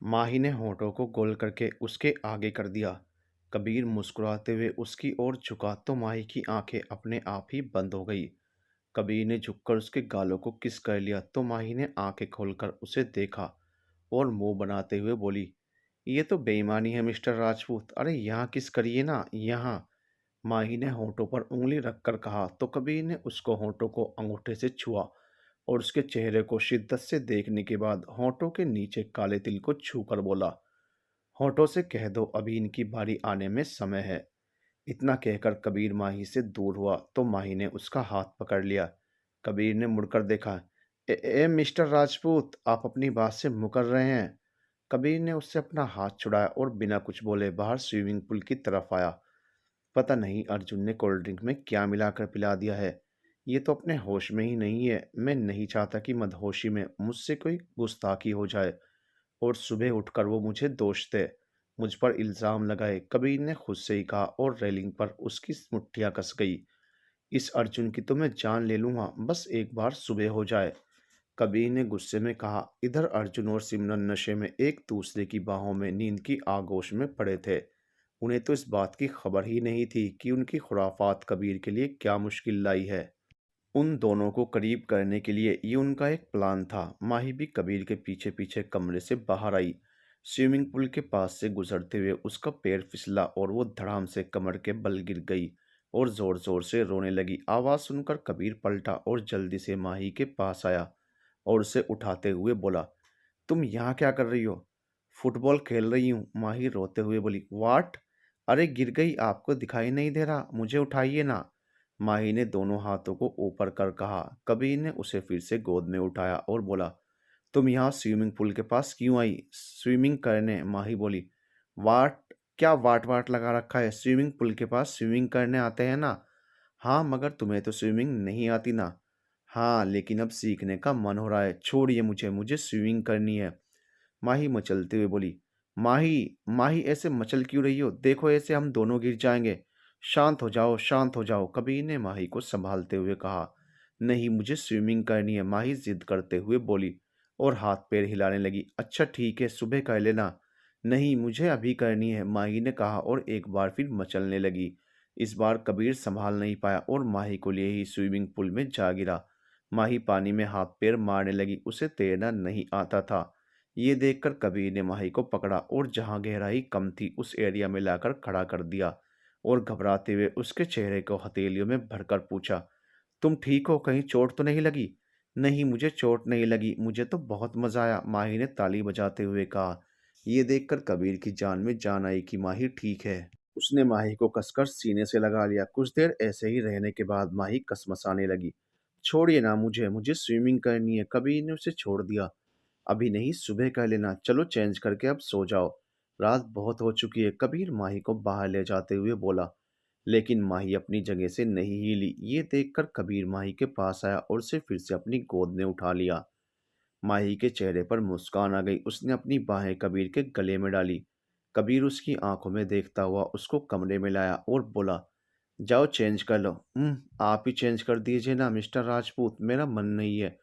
माही ने होठों को गोल करके उसके आगे कर दिया। कबीर मुस्कुराते हुए उसकी ओर झुका तो माही की आंखें अपने आप ही बंद हो गई। कबीर ने झुककर उसके गालों को किस कर लिया तो माही ने आंखें खोलकर उसे देखा और मुंह बनाते हुए बोली, ये तो बेईमानी है मिस्टर राजपूत। अरे यहाँ किस करिए ना, यहाँ। माही ने होठों पर उंगली रखकर कहा तो कबीर ने उसको होठों को अंगूठे से छुआ और उसके चेहरे को शिद्दत से देखने के बाद होठों के नीचे काले तिल को छूकर बोला, होठों से कह दो अभी इनकी बारी आने में समय है। इतना कहकर कबीर माही से दूर हुआ तो माही ने उसका हाथ पकड़ लिया। कबीर ने मुड़कर देखा। मिस्टर राजपूत, आप अपनी बात से मुकर रहे हैं। कबीर ने उससे अपना हाथ छुड़ाया और बिना कुछ बोले बाहर स्विमिंग पूल की तरफ आया। पता नहीं अर्जुन ने कोल्ड ड्रिंक में क्या मिलाकर पिला दिया है। ये तो अपने होश में ही नहीं है। मैं नहीं चाहता कि मदहोशी में मुझसे कोई गुस्ताखी हो जाए और सुबह उठकर वो मुझे दोष दे, मुझ पर इल्ज़ाम लगाए। कबीर ने खुद से ही कहा और रेलिंग पर उसकी मुट्ठियाँ कस गई। इस अर्जुन की तो मैं जान ले लूँगा, बस एक बार सुबह हो जाए। कबीर ने गुस्से में कहा। इधर अर्जुन और सिमरन नशे में एक दूसरे की बाहों में नींद की आगोश में पड़े थे। उन्हें तो इस बात की खबर ही नहीं थी कि उनकी खुराफात कबीर के लिए क्या मुश्किल लाई है। उन दोनों को करीब करने के लिए ये उनका एक प्लान था। माही भी कबीर के पीछे पीछे कमरे से बाहर आई। स्विमिंग पूल के पास से गुजरते हुए उसका पैर फिसला और वो धड़ाम से कमर के बल गिर गई और जोर जोर से रोने लगी। आवाज़ सुनकर कबीर पलटा और जल्दी से माही के पास आया और उसे उठाते हुए बोला, तुम यहाँ क्या कर रही हो? फुटबॉल खेल रही हूँ, माही रोते हुए बोली। वाट? अरे गिर गई, आपको दिखाई नहीं दे रहा? मुझे उठाइए ना। माही ने दोनों हाथों को ऊपर कर कहा। कबीर ने उसे फिर से गोद में उठाया और बोला, तुम यहाँ स्विमिंग पूल के पास क्यों आई? स्विमिंग करने, माही बोली। वाट? क्या वाट वाट लगा रखा है? स्विमिंग पूल के पास स्विमिंग करने आते हैं ना। हाँ, मगर तुम्हें तो स्विमिंग नहीं आती ना। हाँ, लेकिन अब सीखने का मन हो रहा है। छोड़िए मुझे, मुझे स्विमिंग करनी है। माही मचलते हुए बोली। माही, माही ऐसे मचल क्यों रही हो? देखो ऐसे हम दोनों गिर जाएंगे। शांत हो जाओ, शांत हो जाओ, कबीर ने माही को संभालते हुए कहा। नहीं, मुझे स्विमिंग करनी है, माही जिद करते हुए बोली और हाथ पैर हिलाने लगी। अच्छा ठीक है, सुबह कर लेना। नहीं, मुझे अभी करनी है, माही ने कहा और एक बार फिर मचलने लगी। इस बार कबीर संभाल नहीं पाया और माही को लिए ही स्विमिंग पूल में जा गिरा। माही पानी में हाथ पैर मारने लगी। उसे तैरना नहीं आता था। ये देखकर कबीर ने माही को पकड़ा और जहां गहराई कम थी उस एरिया में लाकर खड़ा कर दिया और घबराते हुए उसके चेहरे को हथेलियों में भरकर पूछा, तुम ठीक हो? कहीं चोट तो नहीं लगी? नहीं, मुझे चोट नहीं लगी, मुझे तो बहुत मजा आया, माही ने ताली बजाते हुए कहा। ये देखकर कबीर की जान में जान आई कि माही ठीक है। उसने माही को कसकर सीने से लगा लिया। कुछ देर ऐसे ही रहने के बाद माही कसमसाने लगी। छोड़िए ना मुझे, मुझे स्विमिंग करनी है। कबीर ने उसे छोड़ दिया। अभी नहीं, सुबह कर लेना। चलो चेंज करके अब सो जाओ, रात बहुत हो चुकी है, कबीर माही को बाहर ले जाते हुए बोला। लेकिन माही अपनी जगह से नहीं हिली। ये देखकर कबीर माही के पास आया और उसे फिर से अपनी गोद में उठा लिया। माही के चेहरे पर मुस्कान आ गई। उसने अपनी बाहें कबीर के गले में डाली। कबीर उसकी आंखों में देखता हुआ उसको कमरे में लाया और बोला, जाओ चेंज कर लो। आप ही चेंज कर दीजिए ना मिस्टर राजपूत, मेरा मन नहीं है,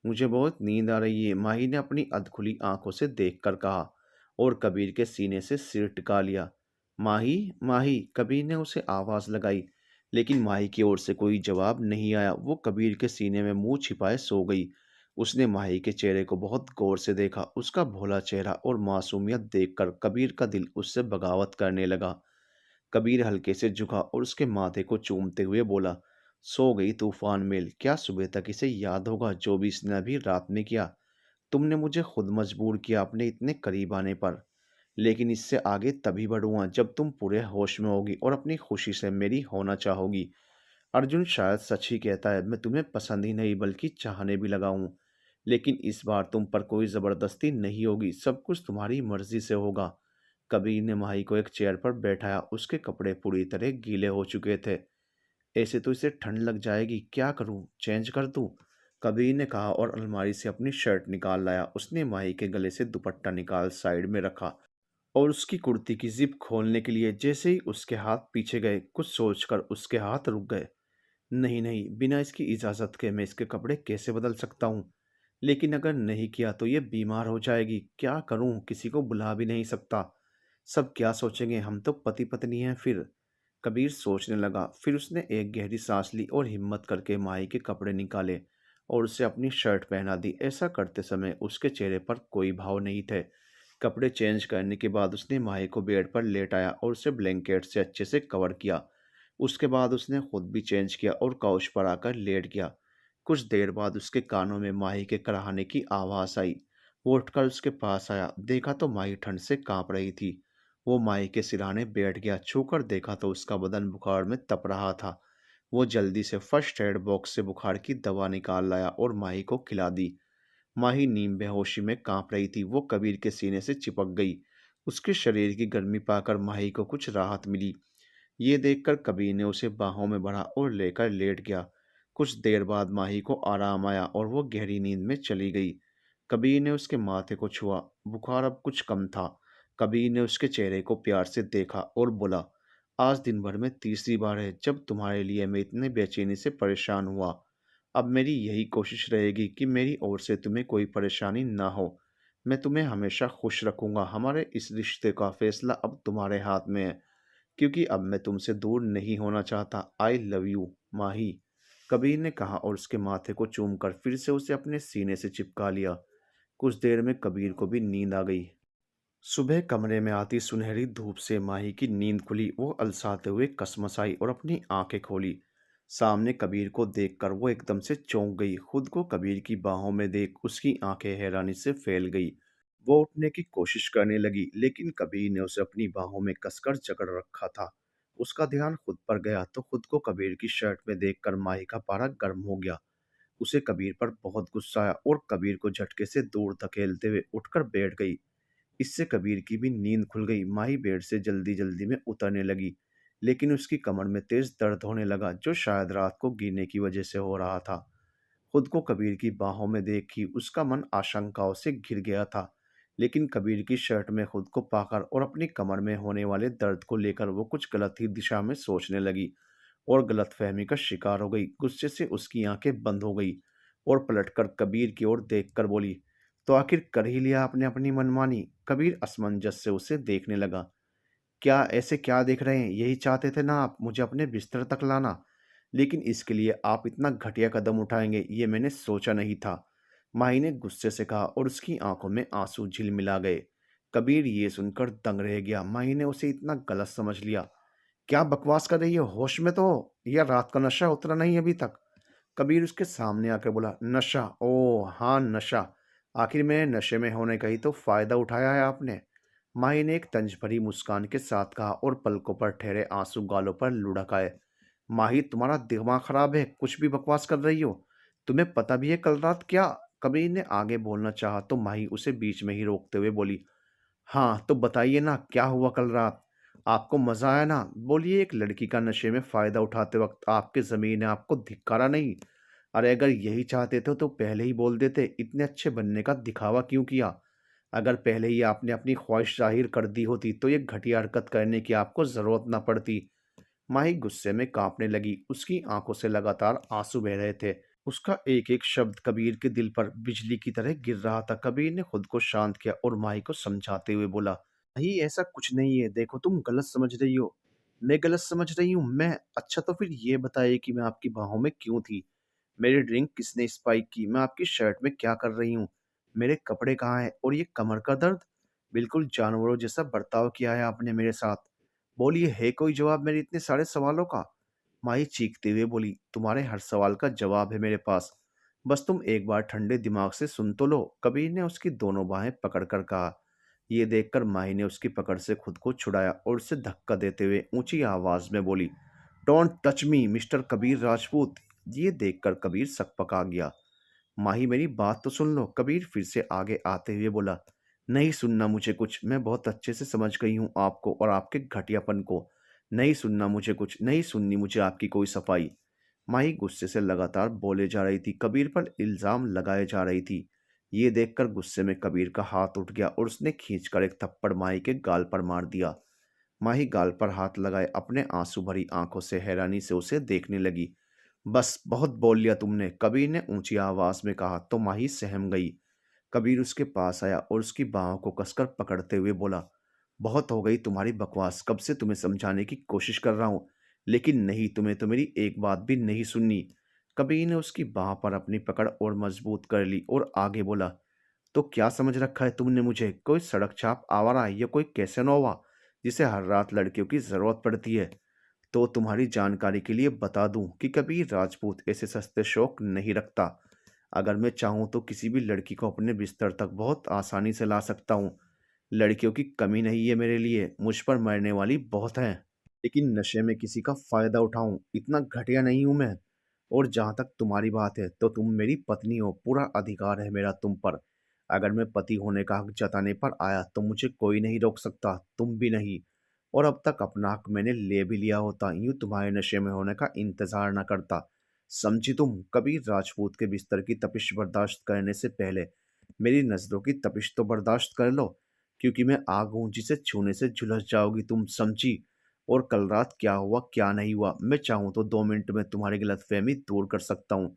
मुझे बहुत नींद आ रही है, माही ने अपनी अधखुली आंखों से देखकर कहा और कबीर के सीने से सिर टिका लिया। माही, माही, कबीर ने उसे आवाज लगाई, लेकिन माही की ओर से कोई जवाब नहीं आया। वो कबीर के सीने में मुंह छिपाए सो गई। उसने माही के चेहरे को बहुत गौर से देखा। उसका भोला चेहरा और मासूमियत देखकर कबीर का दिल उससे बगावत करने लगा। कबीर हल्के से झुका और उसके माथे को चूमते हुए बोला, सो गई तूफान मेल, क्या सुबह तक इसे याद होगा जो भी इसने अभी रात में किया? तुमने मुझे खुद मजबूर किया अपने इतने करीब आने पर, लेकिन इससे आगे तभी बढ़ूंगा जब तुम पूरे होश में होगी और अपनी खुशी से मेरी होना चाहोगी। अर्जुन शायद सच ही कहता है, मैं तुम्हें पसंद ही नहीं बल्कि चाहने भी लगा हूं। लेकिन इस बार तुम पर कोई ज़बरदस्ती नहीं होगी, सब कुछ तुम्हारी मर्जी से होगा। कबीर ने माही को एक चेयर पर बैठाया। उसके कपड़े पूरी तरह गीले हो चुके थे। ऐसे तो इसे ठंड लग जाएगी, क्या करूं, चेंज कर दूं? कबीर ने कहा और अलमारी से अपनी शर्ट निकाल लाया। उसने माही के गले से दुपट्टा निकाल साइड में रखा और उसकी कुर्ती की जिप खोलने के लिए जैसे ही उसके हाथ पीछे गए, कुछ सोचकर उसके हाथ रुक गए। नहीं नहीं, बिना इसकी इजाज़त के मैं इसके कपड़े कैसे बदल सकता हूँ? लेकिन अगर नहीं किया तो ये बीमार हो जाएगी, क्या करूं, किसी को बुला भी नहीं सकता, सब क्या सोचेंगे, हम तो पति पत्नी हैं फिर। कबीर सोचने लगा, फिर उसने एक गहरी सांस ली और हिम्मत करके माही के कपड़े निकाले और उसे अपनी शर्ट पहना दी। ऐसा करते समय उसके चेहरे पर कोई भाव नहीं थे। कपड़े चेंज करने के बाद उसने माही को बेड पर लेटाया और उसे ब्लैंकेट से अच्छे से कवर किया। उसके बाद उसने खुद भी चेंज किया और काउच पर आकर लेट गया। कुछ देर बाद उसके कानों में माही के कराहने की आवाज़ आई। वो उठकर उसके पास आया, देखा तो माही ठंड से कांप रही थी। वो माही के सिरहाने बैठ गया, छूकर देखा तो उसका बदन बुखार में तप रहा था। वो जल्दी से फर्स्ट एड बॉक्स से बुखार की दवा निकाल लाया और माही को खिला दी। माही नीम बेहोशी में कांप रही थी, वो कबीर के सीने से चिपक गई। उसके शरीर की गर्मी पाकर माही को कुछ राहत मिली। ये देखकर कबीर ने उसे बाहों में भरा और लेकर लेट गया। कुछ देर बाद माही को आराम आया और वो गहरी नींद में चली गई। कबीर ने उसके माथे को छुआ, बुखार अब कुछ कम था। कबीर ने उसके चेहरे को प्यार से देखा और बोला, आज दिन भर में तीसरी बार है जब तुम्हारे लिए मैं इतने बेचैनी से परेशान हुआ। अब मेरी यही कोशिश रहेगी कि मेरी ओर से तुम्हें कोई परेशानी ना हो। मैं तुम्हें हमेशा खुश रखूंगा। हमारे इस रिश्ते का फैसला अब तुम्हारे हाथ में है, क्योंकि अब मैं तुमसे दूर नहीं होना चाहता। आई लव यू माही, कबीर ने कहा और उसके माथे को चूमकर फिर से उसे अपने सीने से चिपका लिया। कुछ देर में कबीर को भी नींद आ गई। सुबह कमरे में आती सुनहरी धूप से माही की नींद खुली। वो अलसाते हुए कसमसाई और अपनी आंखें खोली। सामने कबीर को देखकर वो एकदम से चौंक गई। खुद को कबीर की बाहों में देख उसकी आंखें हैरानी से फैल गई। वो उठने की कोशिश करने लगी, लेकिन कबीर ने उसे अपनी बाहों में कसकर जकड़ रखा था। उसका ध्यान खुद पर गया तो खुद को कबीर की शर्ट में देखकर माही का पारा गर्म हो गया। उसे कबीर पर बहुत गुस्सा आया और कबीर को झटके से दूर धकेलते हुए उठकर बैठ गई। इससे कबीर की भी नींद खुल गई। माही बेड से जल्दी जल्दी में उतरने लगी, लेकिन उसकी कमर में तेज दर्द होने लगा, जो शायद रात को गिरने की वजह से हो रहा था। खुद को कबीर की बाहों में देखी उसका मन आशंकाओं से घिर गया था, लेकिन कबीर की शर्ट में खुद को पाकर और अपनी कमर में होने वाले दर्द को लेकर वो कुछ गलत ही दिशा में सोचने लगी और गलतफहमी का शिकार हो गई। गुस्से से उसकी आंखें बंद हो गई और पलटकर कबीर की ओर देखकर बोली, तो आखिर कर ही लिया आपने अपनी मनमानी। कबीर असमंजस से उसे देखने लगा। क्या ऐसे क्या देख रहे हैं? यही चाहते थे ना आप, मुझे अपने बिस्तर तक लाना? लेकिन इसके लिए आप इतना घटिया कदम उठाएंगे, ये मैंने सोचा नहीं था। माही ने गुस्से से कहा और उसकी आंखों में आंसू झिलमिला गए। कबीर ये सुनकर दंग रह गया। माही ने उसे इतना गलत समझ लिया। क्या बकवास कर रही हो? होश में तो हो? या रात का नशा उतरा नहीं अभी तक? कबीर उसके सामने आकर बोला, नशा? ओह हाँ, नशा। आखिर मैंने नशे में होने का ही तो फायदा उठाया है आपने। माही ने एक तंज भरी मुस्कान के साथ कहा और पलकों पर ठहरे आंसू गालों पर लुढ़क आए। माही, तुम्हारा दिमाग खराब है, कुछ भी बकवास कर रही हो। तुम्हें पता भी है कल रात क्या? कबीर ने आगे बोलना चाहा तो माही उसे बीच में ही रोकते हुए बोली, हाँ तो बताइए ना, क्या हुआ कल रात? आपको मजा आया ना? बोलिए, एक लड़की का नशे में फायदा उठाते वक्त आपके जमीन ने आपको धिक्कारा नहीं? अरे अगर यही चाहते थे तो पहले ही बोल देते, इतने अच्छे बनने का दिखावा क्यों किया? अगर पहले ही आपने अपनी ख्वाहिश जाहिर कर दी होती तो ये घटिया हरकत करने की आपको जरूरत ना पड़ती। माही गुस्से में कांपने लगी। उसकी आंखों से लगातार आंसू बह रहे थे। उसका एक एक शब्द कबीर के दिल पर बिजली की तरह गिर रहा था। कबीर ने खुद को शांत किया और माही को समझाते हुए बोला, माही ऐसा कुछ नहीं है, देखो तुम गलत समझ रही हो। मैं गलत समझ रही हूँ? मैं? अच्छा तो फिर ये बताइए कि मैं आपकी बाहों में क्यों थी? मेरी ड्रिंक किसने स्पाइक की? मैं आपकी शर्ट में क्या कर रही हूँ? मेरे कपड़े कहाँ हैं? और ये कमर का दर्द? बिल्कुल जानवरों जैसा बर्ताव किया है आपने मेरे साथ। बोलिए, है कोई जवाब मेरे इतने सारे सवालों का? माही चीखते हुए बोली, तुम्हारे हर सवाल का जवाब है मेरे पास। बस तुम एक बार ठंडे दिमाग से सुन तो लो। कबीर ने उसकी दोनों बाहें पकड़कर कहा। ये देखकर माही ने उसकी पकड़ से खुद को छुड़ाया और उसे धक्का देते हुए ऊंची आवाज में बोली, don't touch me mister Kabir Rajput. ये देखकर कबीर सकपका गया। माही, मेरी बात तो सुन लो। कबीर फिर से आगे आते हुए बोला, नहीं सुनना मुझे कुछ। मैं बहुत अच्छे से समझ गई हूँ आपको और आपके घटियापन को। नहीं सुनना मुझे कुछ, नहीं सुननी मुझे आपकी कोई सफाई। माही गुस्से से लगातार बोले जा रही थी, कबीर पर इल्जाम लगाए जा रही थी। ये देखकर गुस्से में कबीर का हाथ उठ गया और उसने खींचकर एक थप्पड़ माही के गाल पर मार दिया। माही गाल पर हाथ लगाए अपने आंसू भरी आंखों से हैरानी से उसे देखने लगी। बस बहुत बोल लिया तुमने, कबीर ने ऊंची आवाज में कहा। तो माही सहम गई। कबीर उसके पास आया और उसकी बाहों को कसकर पकड़ते हुए बोला, बहुत हो गई तुम्हारी बकवास, कब से तुम्हें समझाने की कोशिश कर रहा हूं, लेकिन नहीं, तुम्हें तो मेरी एक बात भी नहीं सुननी। कबीर ने उसकी बाह पर अपनी पकड़ और मजबूत कर ली और आगे बोला, तो क्या समझ रखा है तुमने मुझे, कोई सड़क छाप आवारा या कोई कैसेनोवा जिसे हर रात लड़कियों की जरूरत पड़ती है? तो तुम्हारी जानकारी के लिए बता दूं कि कबीर राजपूत ऐसे सस्ते शौक नहीं रखता। अगर मैं चाहूं तो किसी भी लड़की को अपने बिस्तर तक बहुत आसानी से ला सकता हूं। लड़कियों की कमी नहीं है मेरे लिए, मुझ पर मरने वाली बहुत हैं, लेकिन नशे में किसी का फायदा उठाऊं, इतना घटिया नहीं हूं मैं। और जहां तक तुम्हारी बात है, तो तुम मेरी पत्नी हो, पूरा अधिकार है मेरा तुम पर। अगर मैं पति होने का हक जताने पर आया तो मुझे कोई नहीं रोक सकता, तुम भी नहीं। और अब तक अपना हक मैंने ले भी लिया होता, यूं तुम्हारे नशे में होने का इंतजार न करता। समझी तुम? कबीर राजपूत के बिस्तर की तपिश बर्दाश्त करने से पहले मेरी नजरों की तपिश तो बर्दाश्त कर लो, क्योंकि मैं आग हूं जिसे छूने से झुलस जाओगी तुम, समझी? और कल रात क्या हुआ क्या नहीं हुआ, मैं चाहूं तो 2 मिनट में तुम्हारी गलतफहमी दूर कर सकता हूँ।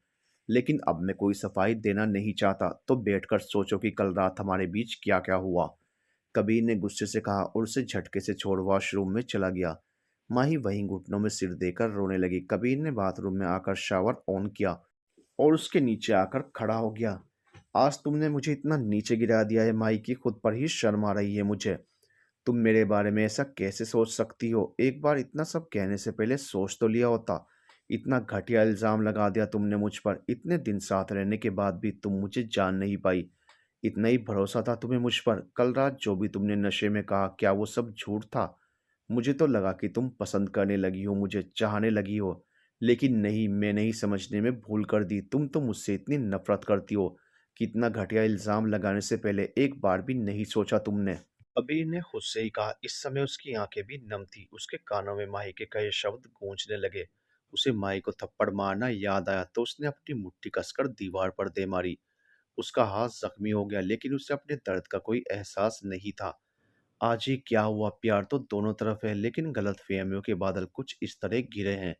लेकिन अब मैं कोई सफाई देना नहीं चाहता, तो बैठकर सोचो कि कल रात हमारे बीच क्या क्या हुआ। कबीर ने गुस्से से कहा और उसे झटके से छोड़ वॉशरूम में चला गया। माही वहीं घुटनों में सिर देकर रोने लगी। कबीर ने बाथरूम में आकर शावर ऑन किया और उसके नीचे आकर खड़ा हो गया। आज तुमने मुझे इतना नीचे गिरा दिया है माही, की खुद पर ही शर्म आ रही है मुझे। तुम मेरे बारे में ऐसा कैसे सोच सकती हो? एक बार इतना सब कहने से पहले सोच तो लिया होता। इतना घटिया इल्जाम लगा दिया तुमने मुझ पर, इतने दिन साथ रहने के बाद भी तुम मुझे जान नहीं पाई। इतना ही भरोसा था तुम्हें मुझ पर? कल रात जो भी तुमने नशे में कहा, क्या वो सब झूठ था? मुझे तो लगा कि तुम पसंद करने लगी हो, मुझे चाहने लगी हो। लेकिन नहीं, मैंने ही समझने में भूल कर दी। तुम तो मुझसे इतनी नफरत करती हो कि इतना घटिया इल्जाम लगाने से पहले एक बार भी नहीं सोचा तुमने। कबीर ने खुद से ही कहा। इस समय उसकी आंखें भी नम थी। उसके कानों में माही के कहे शब्द गूंजने लगे। उसे माही को थप्पड़ मारना याद आया तो उसने अपनी मुट्ठी कसकर दीवार पर दे मारी। उसका हाथ जख्मी हो गया, लेकिन उसे अपने दर्द का कोई एहसास नहीं था। आज ही क्या हुआ, प्यार तो दोनों तरफ है, लेकिन गलतफहमियों के बादल कुछ इस तरह घिरे हैं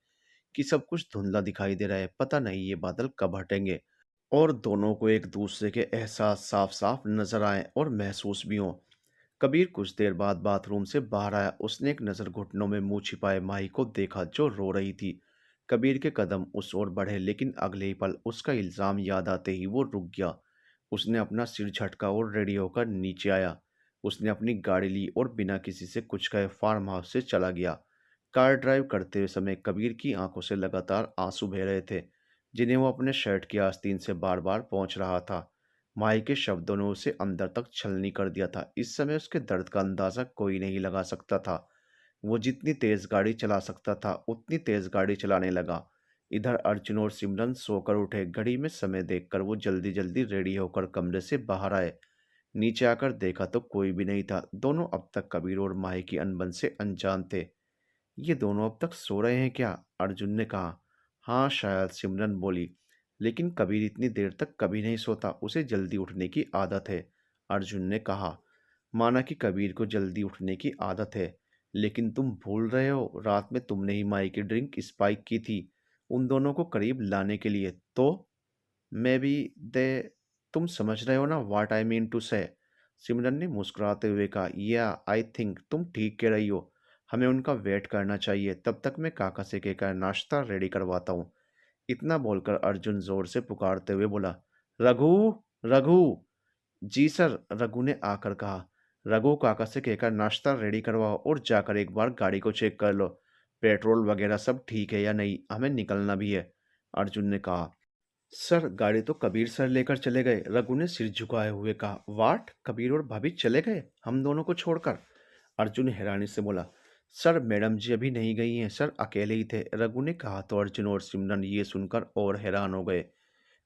कि सब कुछ धुंधला दिखाई दे रहा है। पता नहीं ये बादल कब हटेंगे और दोनों को एक दूसरे के एहसास साफ साफ नजर आए और महसूस भी हों। कबीर कुछ देर बाद बाथरूम से बाहर आया। उसने एक नज़र घुटनों में मुंह छिपाए माही को देखा जो रो रही थी। कबीर के कदम उस ओर बढ़े, लेकिन अगले ही पल उसका इल्जाम याद आते ही वो रुक गया। उसने अपना सिर झटका और रेडी होकर नीचे आया। उसने अपनी गाड़ी ली और बिना किसी से कुछ कहे फार्म हाउस से चला गया। कार ड्राइव करते हुए समय कबीर की आंखों से लगातार आंसू बह रहे थे, जिन्हें वो अपने शर्ट की आस्तीन से बार बार पोंछ रहा था। माई के शब्दों ने उसे अंदर तक छलनी कर दिया था। इस समय उसके दर्द का अंदाजा कोई नहीं लगा सकता था। वो जितनी तेज गाड़ी चला सकता था उतनी तेज गाड़ी चलाने लगा। इधर अर्जुन और सिमरन सोकर उठे। घड़ी में समय देखकर वो जल्दी जल्दी रेडी होकर कमरे से बाहर आए। नीचे आकर देखा तो कोई भी नहीं था। दोनों अब तक कबीर और माही की अनबन से अनजान थे। ये दोनों अब तक सो रहे हैं क्या? अर्जुन ने कहा। हाँ शायद, सिमरन बोली। लेकिन कबीर इतनी देर तक कभी नहीं सोता, उसे जल्दी उठने की आदत है, अर्जुन ने कहा। माना कि कबीर को जल्दी उठने की आदत है, लेकिन तुम भूल रहे हो रात में तुमने ही माई की ड्रिंक स्पाइक की थी उन दोनों को करीब लाने के लिए। तो मे बी दे, तुम समझ रहे हो ना व्हाट आई मीन टू से? सिमरन ने मुस्कुराते हुए कहा। या आई थिंक तुम ठीक कह रही हो, हमें उनका वेट करना चाहिए। तब तक मैं काका से कहकर नाश्ता रेडी करवाता हूँ। इतना बोलकर अर्जुन जोर से पुकारते हुए बोला, रघु, रघु। जी सर, रघु ने आकर कहा। रघु, काका से कहकर नाश्ता रेडी करवाओ और जाकर एक बार गाड़ी को चेक कर लो, पेट्रोल वगैरह सब ठीक है या नहीं, हमें निकलना भी है, अर्जुन ने कहा। सर, गाड़ी तो कबीर सर लेकर चले गए, रघु ने सिर झुकाए हुए कहा। वाट, कबीर और भाभी चले गए हम दोनों को छोड़कर? अर्जुन हैरानी से बोला। सर, मैडम जी अभी नहीं गई हैं सर, अकेले ही थे, रघु ने कहा। तो अर्जुन और सिमरन ये सुनकर और हैरान हो गए।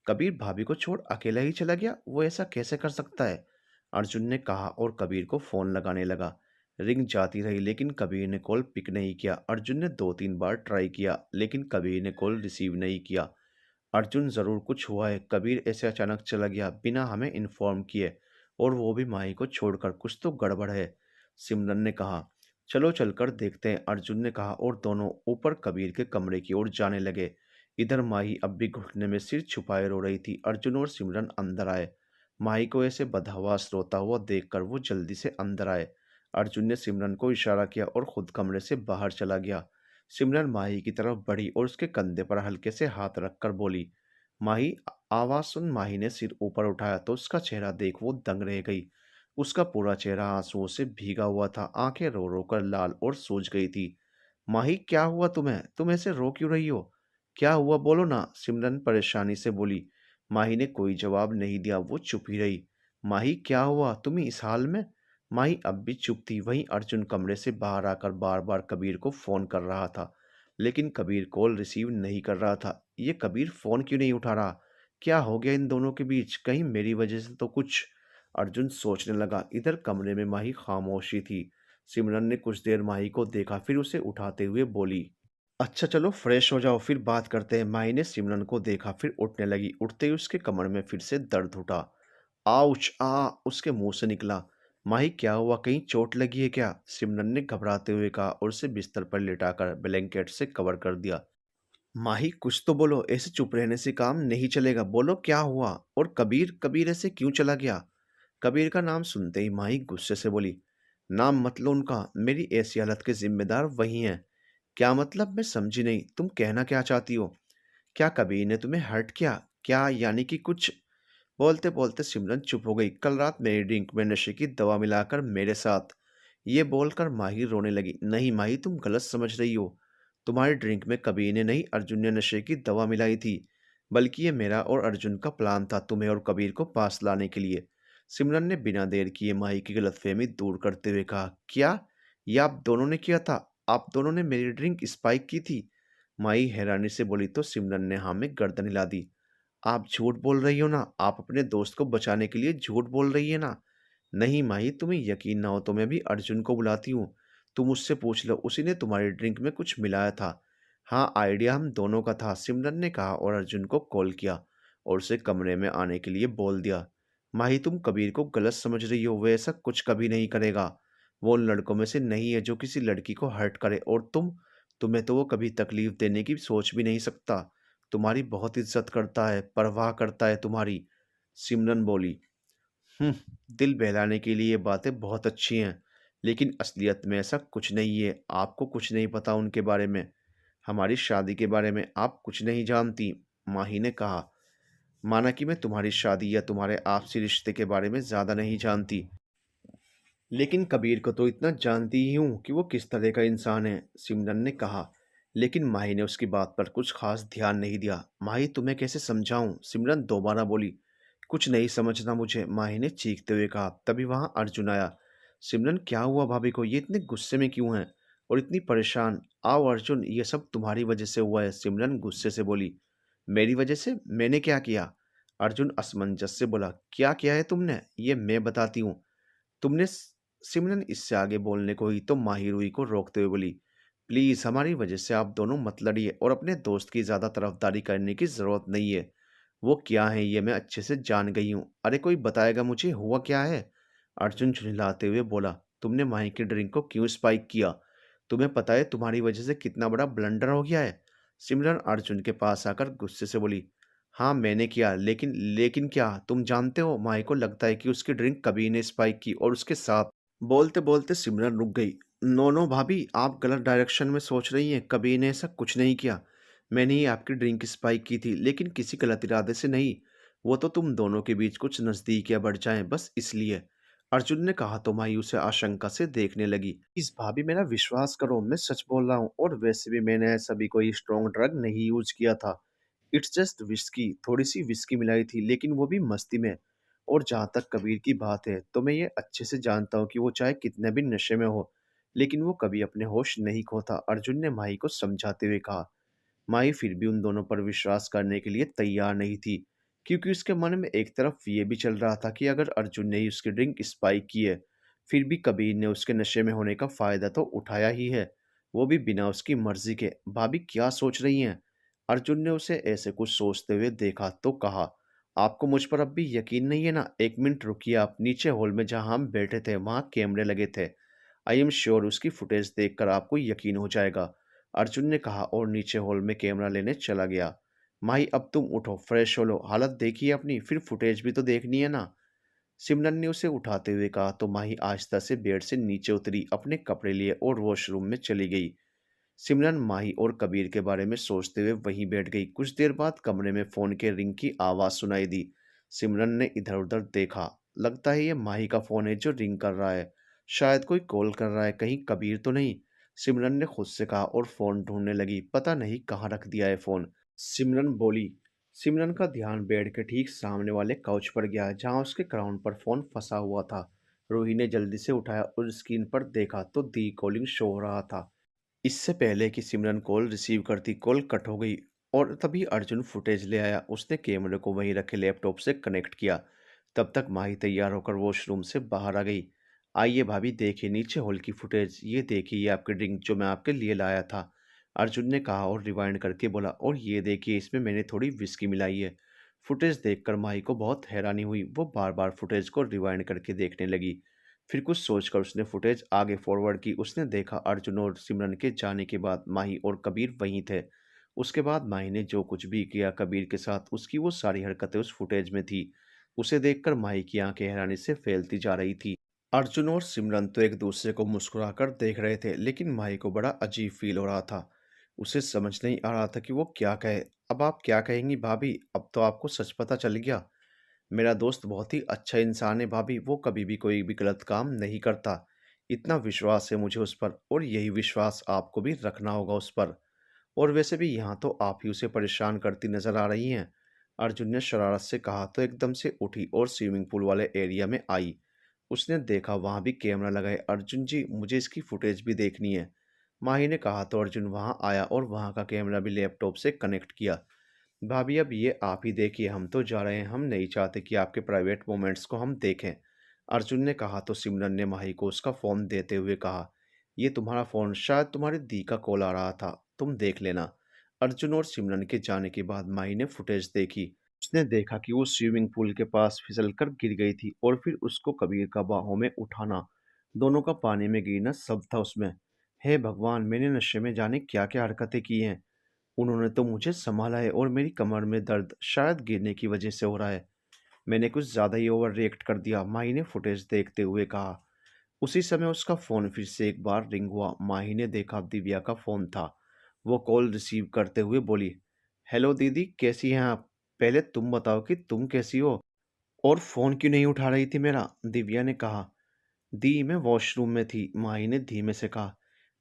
कबीर भाभी को छोड़ अकेला ही चला गया? वो ऐसा कैसे कर सकता है? अर्जुन ने कहा और कबीर को फोन लगाने लगा। रिंग जाती रही, लेकिन कबीर ने कॉल पिक नहीं किया। अर्जुन ने 2-3 बार ट्राई किया, लेकिन कबीर ने कॉल रिसीव नहीं किया। अर्जुन, जरूर कुछ हुआ है, कबीर ऐसे अचानक चला गया बिना हमें इन्फॉर्म किए, और वो भी माही को छोड़कर, कुछ तो गड़बड़ है, सिमरन ने कहा। चलो चलकर देखते हैं, अर्जुन ने कहा, और दोनों ऊपर कबीर के कमरे की ओर जाने लगे। इधर माही अब भी घुटने में सिर छुपाए रो रही थी। अर्जुन और सिमरन अंदर आए। माही को ऐसे बदहवास रोता हुआ देखकर वो जल्दी से अंदर आए। अर्जुन ने सिमरन को इशारा किया और खुद कमरे से बाहर चला गया। सिमरन माही की तरफ बढ़ी और उसके कंधे पर हल्के से हाथ रखकर बोली, माही। आवाज सुन माही ने सिर ऊपर उठाया तो उसका चेहरा देख वो दंग रह गई। उसका पूरा चेहरा आंसुओं से भीगा हुआ था, आंखें रो रो कर लाल और सूज गई थी। माही, क्या हुआ तुम्हें? तुम ऐसे रो क्यों रही हो? क्या हुआ, बोलो ना, सिमरन परेशानी से बोली। माही ने कोई जवाब नहीं दिया, वो चुप ही रही। माही, क्या हुआ, तुम इस हाल में? माही अब भी चुप थी। वहीं अर्जुन कमरे से बाहर आकर बार बार कबीर को फोन कर रहा था, लेकिन कबीर कॉल रिसीव नहीं कर रहा था। ये कबीर फोन क्यों नहीं उठा रहा? क्या हो गया इन दोनों के बीच? कहीं मेरी वजह से तो कुछ। अर्जुन सोचने लगा। इधर कमरे में माही खामोशी थी। सिमरन ने कुछ देर माही को देखा, फिर उसे उठाते हुए बोली, अच्छा चलो फ्रेश हो जाओ, फिर बात करते हैं। माही ने सिमरन को देखा, फिर उठने लगी। उठते ही उसके कमर में फिर से दर्द उठा। आउच! उसके मुंह से निकला। माही, क्या हुआ, कहीं चोट लगी है क्या? सिमरन ने घबराते हुए कहा और उसे बिस्तर पर लिटाकर ब्लैंकेट से कवर कर दिया। माही, कुछ तो बोलो, ऐसे चुप रहने से काम नहीं चलेगा। बोलो क्या हुआ? और कबीर, कबीर ऐसे क्यों चला गया? कबीर का नाम सुनते ही माही गुस्से से बोली, नाम मत लो उनका, मेरी ऐसी हालत के जिम्मेदार वही हैं। क्या मतलब? मैं समझी नहीं, तुम कहना क्या चाहती हो? क्या कबीर ने तुम्हें हर्ट किया? क्या यानी कि कुछ? बोलते बोलते सिमरन चुप हो गई। कल रात मेरी ड्रिंक में नशे की दवा मिलाकर मेरे साथ, ये बोलकर माही रोने लगी। नहीं माही, तुम गलत समझ रही हो। तुम्हारी ड्रिंक में कबीर ने नहीं, अर्जुन ने नशे की दवा मिलाई थी। बल्कि ये मेरा और अर्जुन का प्लान था, तुम्हें और कबीर को पास लाने के लिए। सिमरन ने बिना देर किए माही की गलतफहमी दूर करते हुए कहा, क्या? ये आप दोनों ने किया था? आप दोनों ने मेरी ड्रिंक स्पाइक की थी? माही हैरानी से बोली तो सिमरन ने हाँ में गर्दन हिला दी। आप झूठ बोल रही हो ना? आप अपने दोस्त को बचाने के लिए झूठ बोल रही है ना? नहीं माही, तुम्हें यकीन ना हो तो मैं भी अर्जुन को बुलाती हूँ। तुम उससे पूछ लो, उसी ने तुम्हारी ड्रिंक में कुछ मिलाया था। हाँ, आइडिया हम दोनों का था, सिमरन ने कहा और अर्जुन को कॉल किया और उसे कमरे में आने के लिए बोल दिया। माही, तुम कबीर को गलत समझ रही हो, वो ऐसा कुछ कभी नहीं करेगा। वो उन लड़कों में से नहीं है जो किसी लड़की को हर्ट करे। और तुम्हें तो वो कभी तकलीफ देने की सोच भी नहीं सकता। तुम्हारी बहुत इज्जत करता है, परवाह करता है तुम्हारी। सिमरन बोली, हम्म, दिल बहलाने के लिए ये बातें बहुत अच्छी हैं, लेकिन असलियत में ऐसा कुछ नहीं है। आपको कुछ नहीं पता उनके बारे में। हमारी शादी के बारे में आप कुछ नहीं जानती। माही ने कहा, माना कि मैं तुम्हारी शादी या तुम्हारे आपसी रिश्ते के बारे में ज्यादा नहीं जानती, लेकिन कबीर को तो इतना जानती ही हूँ कि वो किस तरह का इंसान है, सिमरन ने कहा। लेकिन माही ने उसकी बात पर कुछ खास ध्यान नहीं दिया। माही, तुम्हें कैसे समझाऊं? सिमरन दोबारा बोली। कुछ नहीं समझना मुझे, माही ने चीखते हुए कहा। तभी वहां अर्जुन आया। सिमरन, क्या हुआ भाभी को? ये इतने गुस्से में क्यों है और इतनी परेशान? आओ अर्जुन, ये सब तुम्हारी वजह से हुआ है, सिमरन गुस्से से बोली। मेरी वजह से? मैंने क्या किया? अर्जुन असमंजस से बोला। क्या किया है तुमने, ये मैं बताती हूँ। तुमने सिमरन इससे आगे बोलने को ही तो माही रुई को रोकते हुए बोली, प्लीज हमारी वजह से आप दोनों मत लड़िए और अपने दोस्त की ज्यादा तरफदारी करने की जरूरत नहीं है। वो क्या है ये मैं अच्छे से जान गई हूँ। अरे कोई बताएगा मुझे हुआ क्या है? अर्जुन झुंझलाते हुए बोला, तुमने माही की ड्रिंक को क्यों स्पाइक किया? तुम्हें पता है तुम्हारी वजह से कितना बड़ा ब्लंडर हो गया है? सिमरन अर्जुन के पास आकर गुस्से से बोली, हाँ मैंने किया, लेकिन लेकिन क्या? तुम जानते हो माही को लगता है कि उसकी ड्रिंक कबीर ने स्पाइक की और उसके साथ। बोलते बोलते सिमरन रुक गई। नो नो भाभी, आप गलत डायरेक्शन में सोच रही हैं। कबीर ने ऐसा कुछ नहीं किया। मैंने ही आपकी ड्रिंक स्पाइक की थी, लेकिन किसी गलत इरादे से नहीं। वो तो तुम दोनों के बीच कुछ नजदीकियां बढ़ जाएं बस इसलिए। अर्जुन ने कहा तो माही उसे आशंका से देखने लगी। इस भाभी, मेरा विश्वास करो, मैं सच बोल रहा हूँ। और वैसे भी मैंने ऐसा भी कोई स्ट्रॉन्ग ड्रग नहीं यूज किया था। इट्स जस्ट विस्की, थोड़ी सी विस्की मिलाई थी, लेकिन वो भी मस्ती में। और जहाँ तक कबीर की बात है तो मैं ये अच्छे से जानता हूँ कि वो चाहे कितने भी नशे में हो, लेकिन वो कभी अपने होश नहीं खोता, अर्जुन ने माही को समझाते हुए कहा। माही फिर भी उन दोनों पर विश्वास करने के लिए तैयार नहीं थी, क्योंकि उसके मन में एक तरफ ये भी चल रहा था कि अगर अर्जुन ने ही उसकी ड्रिंक स्पाइक की है, फिर भी कबीर ने उसके नशे में होने का फायदा तो उठाया ही है, वो भी बिना उसकी मर्जी के। भाभी क्या सोच रही हैं? अर्जुन ने उसे ऐसे कुछ सोचते हुए देखा तो कहा, आपको मुझ पर अब भी यकीन नहीं है ना? एक मिनट रुकिए, आप नीचे हॉल में जहां हम बैठे थे वहां कैमरे लगे थे। आई एम श्योर उसकी फुटेज देखकर आपको यकीन हो जाएगा, अर्जुन ने कहा और नीचे हॉल में कैमरा लेने चला गया। माही अब तुम उठो, फ्रेश हो लो, हालत देखिए अपनी, फिर फुटेज भी तो देखनी है ना। सिमरन ने उसे उठाते हुए कहा तो माही आहिस्ता से बेड से नीचे उतरी, अपने कपड़े लिए और वॉशरूम में चली गई। सिमरन माही और कबीर के बारे में सोचते हुए वहीं बैठ गई। कुछ देर बाद कमरे में फोन के रिंग की आवाज सुनाई दी। सिमरन ने इधर उधर देखा। लगता है ये माही का फोन है जो रिंग कर रहा है। शायद कोई कॉल कर रहा है, कहीं कबीर तो नहीं। सिमरन ने खुद से कहा और फोन ढूंढने लगी। पता नहीं कहाँ रख दिया है फोन। सिमरन बोली। सिमरन का ध्यान बेड के ठीक सामने वाले काउच पर गया जहां उसके क्राउन पर फोन फंसा हुआ था। रूही ने जल्दी से उठाया और स्क्रीन पर देखा तो दी कॉलिंग शो हो रहा था। इससे पहले कि सिमरन कॉल रिसीव करती, कॉल कट हो गई और तभी अर्जुन फुटेज ले आया। उसने कैमरे को वहीं रखे लैपटॉप से कनेक्ट किया। तब तक माही तैयार होकर वॉशरूम से बाहर आ गई। आइए भाभी, देखिए नीचे हॉल की फुटेज, ये देखिए ये आपकी ड्रिंक जो मैं आपके लिए लाया था। अर्जुन ने कहा और रिवाइंड करके बोला, और ये देखिए इसमें मैंने थोड़ी विस्की मिलाई है। फुटेज देखकर माही को बहुत हैरानी हुई। वो बार बार फुटेज को रिवाइंड करके देखने लगी। फिर कुछ सोचकर उसने फुटेज आगे फॉरवर्ड की। उसने देखा अर्जुन और सिमरन के जाने के बाद माही और कबीर वहीं थे। उसके बाद माही ने जो कुछ भी किया कबीर के साथ, उसकी वो सारी हरकतें उस फुटेज में थी। उसे देखकर माही की आंखें हैरानी से फैलती जा रही थी। अर्जुन और सिमरन तो एक दूसरे को मुस्कुराकर देख रहे थे, लेकिन माही को बड़ा अजीब फील हो रहा था। उसे समझ नहीं आ रहा था कि वो क्या कहे। अब आप क्या कहेंगी भाभी? अब तो आपको सच पता चल गया। मेरा दोस्त बहुत ही अच्छा इंसान है भाभी, वो कभी भी कोई भी गलत काम नहीं करता। इतना विश्वास है मुझे उस पर, और यही विश्वास आपको भी रखना होगा उस पर। और वैसे भी यहाँ तो आप ही उसे परेशान करती नजर आ रही हैं। अर्जुन ने शरारत से कहा तो एकदम से उठी और स्विमिंग पूल वाले एरिया में आई। उसने देखा वहाँ भी कैमरा लगा है। अर्जुन जी, मुझे इसकी फुटेज भी देखनी है। माही ने कहा तो अर्जुन वहाँ आया और वहाँ का कैमरा भी लैपटॉप से कनेक्ट किया। भाभी अब ये आप ही देखिए, हम तो जा रहे हैं, हम नहीं चाहते कि आपके प्राइवेट मोमेंट्स को हम देखें। अर्जुन ने कहा तो सिमरन ने माही को उसका फ़ोन देते हुए कहा, ये तुम्हारा फ़ोन, शायद तुम्हारी दी का कॉल आ रहा था, तुम देख लेना। अर्जुन और सिमरन के जाने के बाद माही ने फुटेज देखी। उसने देखा कि वो स्विमिंग पूल के पास फिसल कर गिर गई थी और फिर उसको कबीर का बाहों में उठाना, दोनों का पानी में गिरना सब था उसमें। हे भगवान, मैंने नशे में जाने क्या क्या हरकतें की हैं। उन्होंने तो मुझे संभाला है और मेरी कमर में दर्द शायद गिरने की वजह से हो रहा है। मैंने कुछ ज़्यादा ही ओवर रिएक्ट कर दिया, माही ने फुटेज देखते हुए कहा। उसी समय उसका फ़ोन फिर से एक बार रिंग हुआ। माही ने देखा दिव्या का फ़ोन था। वो कॉल रिसीव करते हुए बोली, हेलो दीदी, कैसी हैं आप? पहले तुम बताओ कि तुम कैसी हो, और फ़ोन क्यों नहीं उठा रही थी मेरा? दिव्या ने कहा। दी, मैं वॉशरूम में थी, माही ने धीमे से कहा।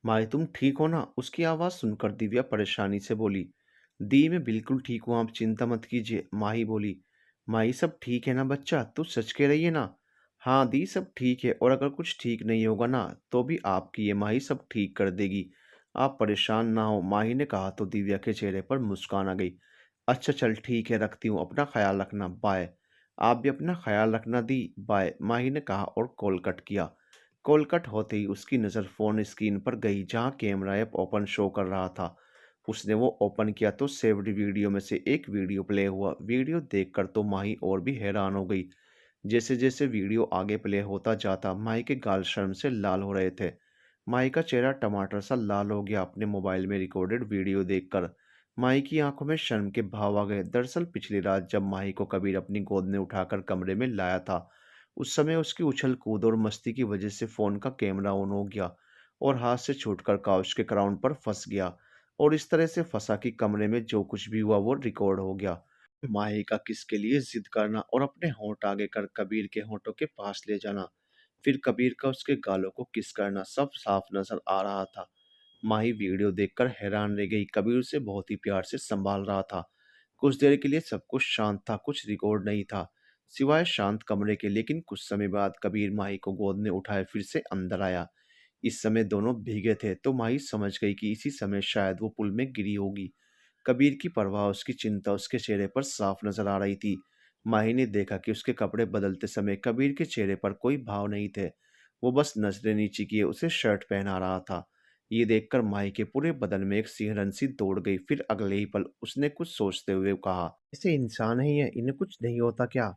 माही, तुम ठीक हो ना? उसकी आवाज़ सुनकर दिव्या परेशानी से बोली। दी, मैं बिल्कुल ठीक हूँ, आप चिंता मत कीजिए, माही बोली। माही, सब ठीक है ना बच्चा? तू सच कह रही है ना? हाँ दी, सब ठीक है, और अगर कुछ ठीक नहीं होगा ना तो भी आपकी ये माही सब ठीक कर देगी। आप परेशान ना हो, माही ने कहा तो दिव्या के चेहरे पर मुस्कान आ गई। अच्छा चल ठीक है, रखती हूँ, अपना ख्याल रखना, बाय। आप भी अपना ख्याल रखना दी, बाय, माही ने कहा और कॉल कट किया। कॉल कट होते ही उसकी नज़र फ़ोन स्क्रीन पर गई जहां कैमरा ऐप ओपन शो कर रहा था। उसने वो ओपन किया तो सेव्ड वीडियो में से एक वीडियो प्ले हुआ। वीडियो देखकर तो माही और भी हैरान हो गई। जैसे जैसे वीडियो आगे प्ले होता जाता माही के गाल शर्म से लाल हो रहे थे। माही का चेहरा टमाटर सा लाल हो गया अपने मोबाइल में रिकॉर्डेड वीडियो देखकर। माही की आंखों में शर्म के भाव आ गए। दरअसल पिछली रात जब माही को कबीर अपनी गोद में उठाकर कमरे में लाया था, उस समय उसकी उछल कूद और मस्ती की वजह से फोन का कैमरा ऑन हो गया और हाथ से छूटकर काउच के क्राउन पर फंस गया, और इस तरह से फंसा कि कमरे में जो कुछ भी हुआ वो रिकॉर्ड हो गया। माही का किसके लिए जिद करना और अपने होंठ आगे कर कबीर के होंठों के पास ले जाना, फिर कबीर का उसके गालों को किस करना, सब साफ नजर आ रहा था। माही वीडियो देखकर हैरान रह गई। कबीर उसे बहुत ही प्यार से संभाल रहा था। कुछ देर के लिए सब कुछ शांत था, कुछ रिकॉर्ड नहीं था सिवाय शांत कमरे के। लेकिन कुछ समय बाद कबीर माही को गोद में उठाए फिर से अंदर आया। इस समय दोनों भीगे थे तो माही समझ गई कि इसी समय शायद वो पुल में गिरी होगी। कबीर की परवाह, उसकी चिंता उसके चेहरे पर साफ नजर आ रही थी। माही ने देखा कि उसके कपड़े बदलते समय कबीर के चेहरे पर कोई भाव नहीं थे। वो बस नजरें नीचे किए उसे शर्ट पहना रहा था। ये देखकर माही के पूरे बदन में एक सिहरन सी दौड़ गई। फिर अगले ही पल उसने कुछ सोचते हुए कहा, ऐसे इंसान ही है, इन्हें कुछ नहीं होता क्या?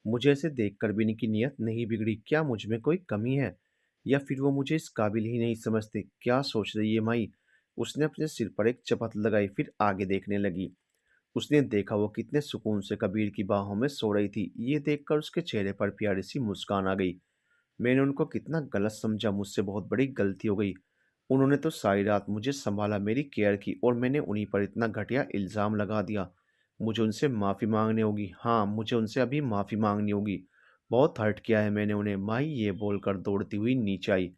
मुझे ऐसे देखकर भी इनकी नीयत नहीं बिगड़ी, क्या मुझ में कोई कमी है, या फिर वो मुझे इस काबिल ही नहीं समझते? क्या सोच रही है माई? उसने अपने सिर पर एक चपत लगाई फिर आगे देखने लगी। उसने देखा वो कितने सुकून से कबीर की बाहों में सो रही थी। ये देखकर उसके चेहरे पर प्यारी सी मुस्कान आ गई। मैंने उनको कितना गलत समझा, मुझसे बहुत बड़ी गलती हो गई। उन्होंने तो सारी रात मुझे सँभाला, मेरी केयर की, और मैंने उन्हीं पर इतना घटिया इल्ज़ाम लगा दिया। मुझे उनसे माफ़ी माँगनी होगी। हाँ, मुझे उनसे अभी माफ़ी माँगनी होगी। बहुत हर्ट किया है मैंने उन्हें। माही ये बोलकर दौड़ती हुई नीचे आई।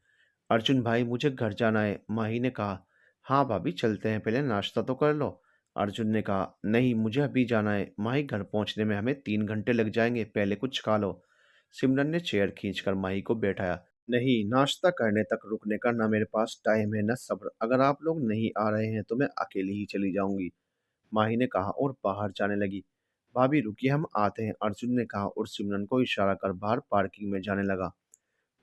अर्जुन भाई, मुझे घर जाना है, माही ने कहा। हाँ भाभी, चलते हैं, पहले नाश्ता तो कर लो। अर्जुन ने कहा, नहीं मुझे अभी जाना है माही, घर पहुंचने में हमें 3 घंटे लग जाएंगे, पहले कुछ खा लो। सिमरन ने चेयर खींचकर माही को बैठाया। नहीं, नाश्ता करने तक रुकने का ना मेरे पास टाइम है, ना सब्र। अगर आप लोग नहीं आ रहे हैं तो मैं अकेली ही चली जाऊंगी, माही ने कहा और बाहर जाने लगी। भाभी रुकिए, हम आते हैं, अर्जुन ने कहा और सिमरन को इशारा कर बाहर पार्किंग में जाने लगा।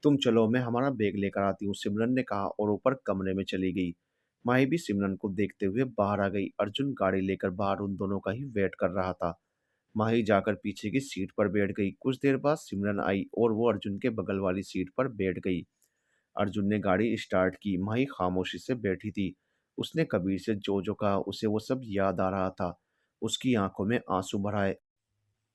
तुम चलो, मैं हमारा बैग लेकर आती हूँ, सिमरन ने कहा और ऊपर कमरे में चली गई। माही भी सिमरन को देखते हुए बाहर आ गई। अर्जुन गाड़ी लेकर बाहर उन दोनों का ही वेट कर रहा था। माही जाकर पीछे की सीट पर बैठ गई। कुछ देर बाद सिमरन आई और वो अर्जुन के बगल वाली सीट पर बैठ गई। अर्जुन ने गाड़ी स्टार्ट की। माही खामोशी से बैठी थी। उसने कबीर से जो जो कहा उसे वो सब याद आ रहा था। उसकी आंखों में आंसू भर आए।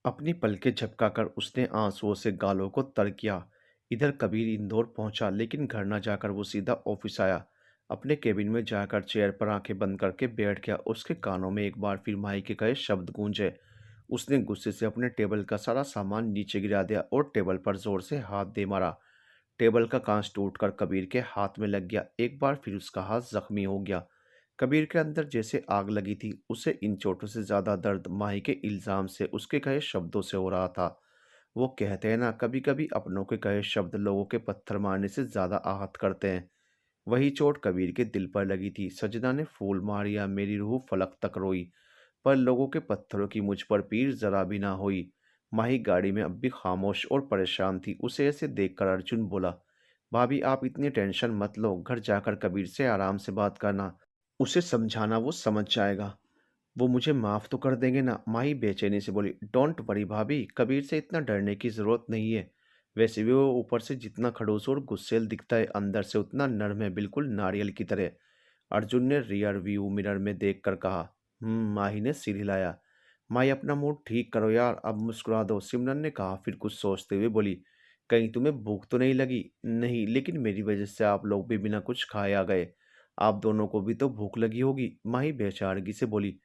अपनी पलकें झपकाकर उसने आंसुओं से गालों को तर किया। इधर कबीर इंदौर पहुंचा, लेकिन घर न जाकर वो सीधा ऑफिस आया। अपने केबिन में जाकर चेयर पर आंखें बंद करके बैठ गया। उसके कानों में एक बार फिर माई के कहे शब्द गूंजे। उसने गुस्से से अपने टेबल का सारा सामान नीचे गिरा दिया और टेबल पर जोर से हाथ दे मारा। टेबल का कांच टूटकर कबीर के हाथ में लग गया। एक बार फिर उसका हाथ जख्मी हो गया। कबीर के अंदर जैसे आग लगी थी। उसे इन चोटों से ज्यादा दर्द माही के इल्जाम से, उसके कहे शब्दों से हो रहा था। वो कहते हैं ना, कभी कभी अपनों के कहे शब्द लोगों के पत्थर मारने से ज्यादा आहत करते हैं। वही चोट कबीर के दिल पर लगी थी। सजना ने फूल मारिया, मेरी रूह फलक तक रोई, पर लोगों के पत्थरों की मुझ पर पीर जरा भी ना हुई। माही गाड़ी में अब भी खामोश और परेशान थी। उसे ऐसे देखकर अर्जुन बोला, भाभी आप इतनी टेंशन मत लो, घर जाकर कबीर से आराम से बात करना, उसे समझाना, वो समझ जाएगा। वो मुझे माफ़ तो कर देंगे ना? माही बेचैनी से बोली। डोंट वरी भाभी, कबीर से इतना डरने की ज़रूरत नहीं है। वैसे भी वो ऊपर से जितना खड़ूस और गुस्सैल दिखता है, अंदर से उतना नर्म है, बिल्कुल नारियल की तरह। अर्जुन ने रियर व्यू मिरर में देखकर कहा। माही ने सिर हिलाया। माही अपना मूड ठीक करो यार, अब मुस्कुरा दो, सिमरन ने कहा, फिर कुछ सोचते हुए बोली। कहीं तुम्हें भूख तो नहीं लगी? नहीं, लेकिन मेरी वजह से आप लोग भी बिना कुछ खाए आ गए। आप दोनों को भी तो भूख लगी होगी, माही बेचारगी से बोली।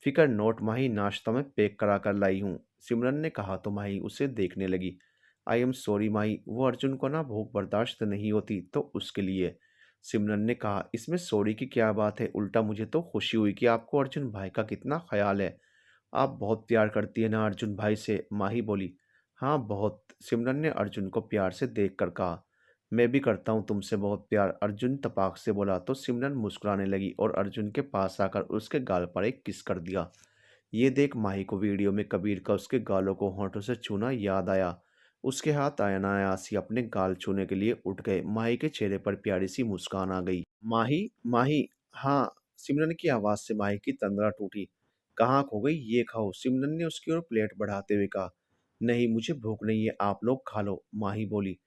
फिकर नोट माही, नाश्ता में पैक करा कर लाई हूँ, सिमरन ने कहा तो माही उसे देखने लगी। आई एम सॉरी माही, वो अर्जुन को ना भूख बर्दाश्त नहीं होती तो उसके लिए। सिमरन ने कहा, इसमें सॉरी की क्या बात है, उल्टा मुझे तो खुशी हुई कि आपको अर्जुन भाई का कितना ख्याल है। आप बहुत प्यार करती है ना अर्जुन भाई से, माही बोली। हाँ बहुत, सिमरन ने अर्जुन को प्यार से देखकर कहा। मैं भी करता हूँ तुमसे बहुत प्यार, अर्जुन तपाक से बोला तो सिमरन मुस्कुराने लगी और अर्जुन के पास आकर उसके गाल पर एक किस कर दिया। ये देख माही को वीडियो में कबीर का उसके गालों को होंठों से छूना याद आया। उसके हाथ अनायास ही अपने गाल छूने के लिए उठ गए। माही के चेहरे पर प्यारी सी मुस्कान आ गई। माही, माही, हाँ, सिमरन की आवाज़ से माही की तंद्रा टूटी। कहाँ खो गई, ये खाओ, सिमरन ने उसकी ओर प्लेट बढ़ाते हुए कहा। नहीं मुझे भूख नहीं है, आप लोग खा लो, माही बोली।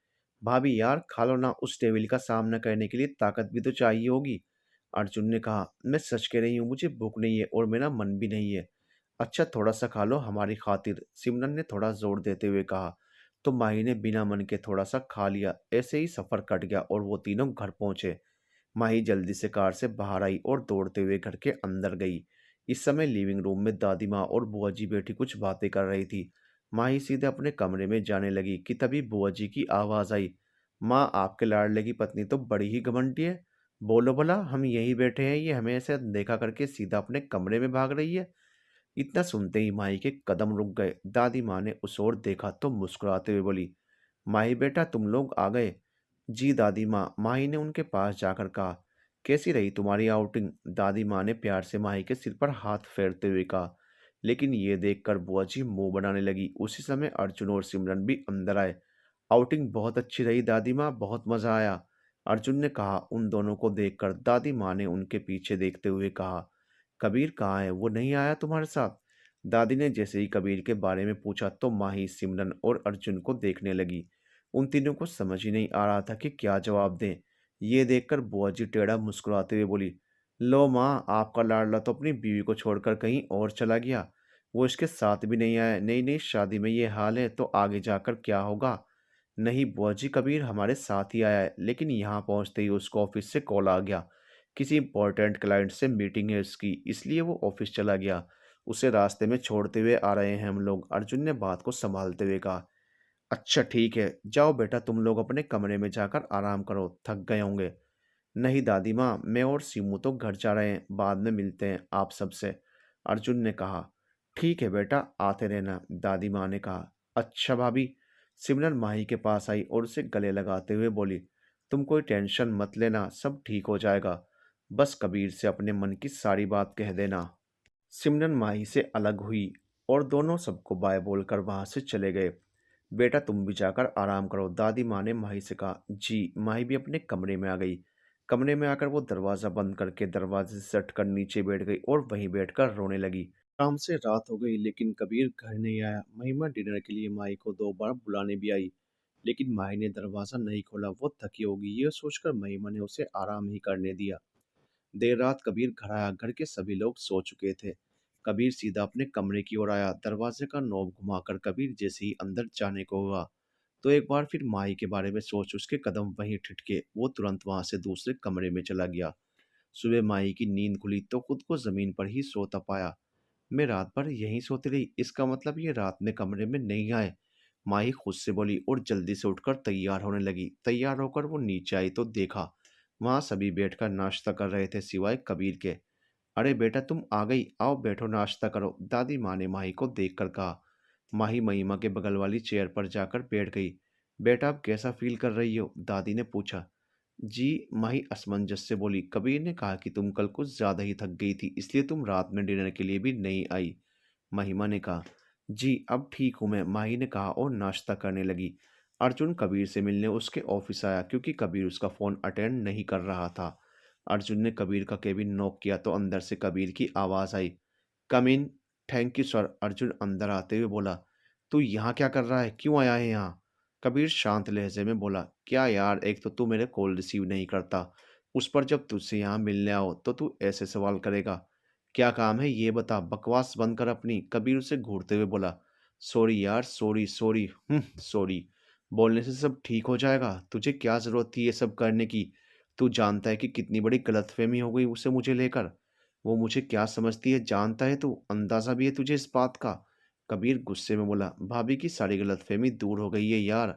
भाभी यार खा लो ना, उस टेबल का सामना करने के लिए ताकत भी तो चाहिए होगी, अर्जुन ने कहा। मैं सच कह रही हूँ, मुझे भूख नहीं है और मेरा मन भी नहीं है। अच्छा थोड़ा सा खा लो हमारी खातिर, सिमरन ने थोड़ा जोर देते हुए कहा। तो माही ने बिना मन के थोड़ा सा खा लिया। ऐसे ही सफर कट गया और वो तीनों घर पहुंचे। माही जल्दी से कार से बाहर आई और दौड़ते हुए घर के अंदर गई। इस समय लिविंग रूम में दादी माँ और बुआ जी बैठी कुछ बातें कर रही थी। माही सीधे अपने कमरे में जाने लगी कि तभी बुआ जी की आवाज़ आई। माँ, आपके लाडले की पत्नी तो बड़ी ही घमंडी है। बोलो भला, हम यहीं बैठे हैं, ये हमें ऐसे देखा करके सीधा अपने कमरे में भाग रही है। इतना सुनते ही माही के कदम रुक गए। दादी माँ ने उस ओर देखा तो मुस्कुराते हुए बोली, माही बेटा तुम लोग आ गए। जी दादी माँ, माही ने उनके पास जाकर कहा। कैसी रही तुम्हारी आउटिंग? दादी माँ ने प्यार से माही के सिर पर हाथ फेरते हुए कहा। लेकिन ये देखकर बुआ जी मुंह बनाने लगी। उसी समय अर्जुन और सिमरन भी अंदर आए। आउटिंग बहुत अच्छी रही दादी माँ, बहुत मजा आया, अर्जुन ने कहा। उन दोनों को देखकर दादी माँ ने उनके पीछे देखते हुए कहा, कबीर कहाँ है, वो नहीं आया तुम्हारे साथ? दादी ने जैसे ही कबीर के बारे में पूछा तो माही, सिमरन और अर्जुन को देखने लगी। उन तीनों को समझ ही नहीं आ रहा था कि क्या जवाब दें। ये देखकर बुआ जी टेढ़ा मुस्कुराते हुए बोली, लो माँ, आपका लाडला तो अपनी बीवी को छोड़कर कहीं और चला गया। वो इसके साथ भी नहीं आया। नई नई शादी में ये हाल है तो आगे जाकर क्या होगा? नहीं बुआ जी, कबीर हमारे साथ ही आया है, लेकिन यहाँ पहुँचते ही उसको ऑफिस से कॉल आ गया। किसी इंपॉर्टेंट क्लाइंट से मीटिंग है उसकी, इसलिए वो ऑफिस चला गया। उसे रास्ते में छोड़ते हुए आ रहे हैं हम लोग, अर्जुन ने बात को संभालते हुए कहा। अच्छा ठीक है, जाओ बेटा तुम लोग अपने कमरे में जाकर आराम करो, थक गए होंगे। नहीं दादी माँ, मैं और सीमू तो घर जा रहे हैं, बाद में मिलते हैं आप सबसे, अर्जुन ने कहा। ठीक है बेटा, आते रहना, दादी माँ ने कहा। अच्छा भाभी, सिमरन माही के पास आई और उसे गले लगाते हुए बोली, तुम कोई टेंशन मत लेना, सब ठीक हो जाएगा। बस कबीर से अपने मन की सारी बात कह देना। सिमरन माही से अलग हुई और दोनों सबको बाय बोलकर वहां से चले गए। बेटा तुम भी जाकर आराम करो, दादी माँ ने माही से कहा। जी। माही भी अपने कमरे में आ गई। कमरे में आकर वो दरवाज़ा बंद करके दरवाजे से सटकर नीचे बैठ गई और वहीं बैठकर रोने लगी। शाम से रात हो गई लेकिन कबीर घर नहीं आया। महिमा डिनर के लिए माही को 2 बार बुलाने भी आई, लेकिन माही ने दरवाज़ा नहीं खोला। वो थकी होगी ये सोचकर महिमा ने उसे आराम ही करने दिया। देर रात कबीर घर आया। घर के सभी लोग सो चुके थे। कबीर सीधा अपने कमरे की ओर आया। दरवाजे का नॉब घुमाकर कबीर जैसे ही अंदर जाने को हुआ तो एक बार फिर माही के बारे में सोच उसके कदम वहीं ठिठके। वो तुरंत वहां से दूसरे कमरे में चला गया। सुबह माही की नींद खुली तो खुद को जमीन पर ही सोता पाया। मैं रात भर यहीं सोती रही, इसका मतलब ये रात में कमरे में नहीं आए, माही खुद से बोली और जल्दी से उठकर तैयार होने लगी। तैयार होकर वो नीचे आई तो देखा वहां सभी बैठकर नाश्ता कर रहे थे सिवाय कबीर के। अरे बेटा तुम आ गई, आओ बैठो नाश्ता करो, दादी माँ ने माही को देखकर कहा। माही महिमा के बगल वाली चेयर पर जाकर बैठ गई। बेटा अब कैसा फील कर रही हो, दादी ने पूछा। जी, माही असमंजस से बोली। कबीर ने कहा कि तुम कल कुछ ज्यादा ही थक गई थी, इसलिए तुम रात में डिनर के लिए भी नहीं आई, महिमा ने कहा। जी अब ठीक हूँ मैं, माही ने कहा और नाश्ता करने लगी। अर्जुन कबीर से मिलने उसके ऑफिस आया क्योंकि कबीर उसका फ़ोन अटेंड नहीं कर रहा था। अर्जुन ने कबीर का केबिन नॉक किया तो अंदर से कबीर की आवाज़ आई। कम इन। थैंक यू सर, अर्जुन अंदर आते हुए बोला। तू यहाँ क्या कर रहा है, क्यों आया है यहाँ? कबीर शांत लहजे में बोला। क्या यार, एक तो तू मेरे कॉल रिसीव नहीं करता, उस पर जब तुझसे यहाँ मिलने आओ तो तू ऐसे सवाल करेगा। क्या काम है ये बता, बकवास बंद कर अपनी, कबीर उसे घूरते हुए बोला। सॉरी यार, सॉरी सॉरी, सॉरी बोलने से सब ठीक हो जाएगा, तुझे क्या ज़रूरत थी ये सब करने की? तू जानता है कि कितनी बड़ी गलतफहमी हो गई उसे मुझे लेकर। वो मुझे क्या समझती है जानता है तू, अंदाज़ा भी है तुझे इस बात का? कबीर गुस्से में बोला। भाभी की सारी गलतफहमी दूर हो गई है यार,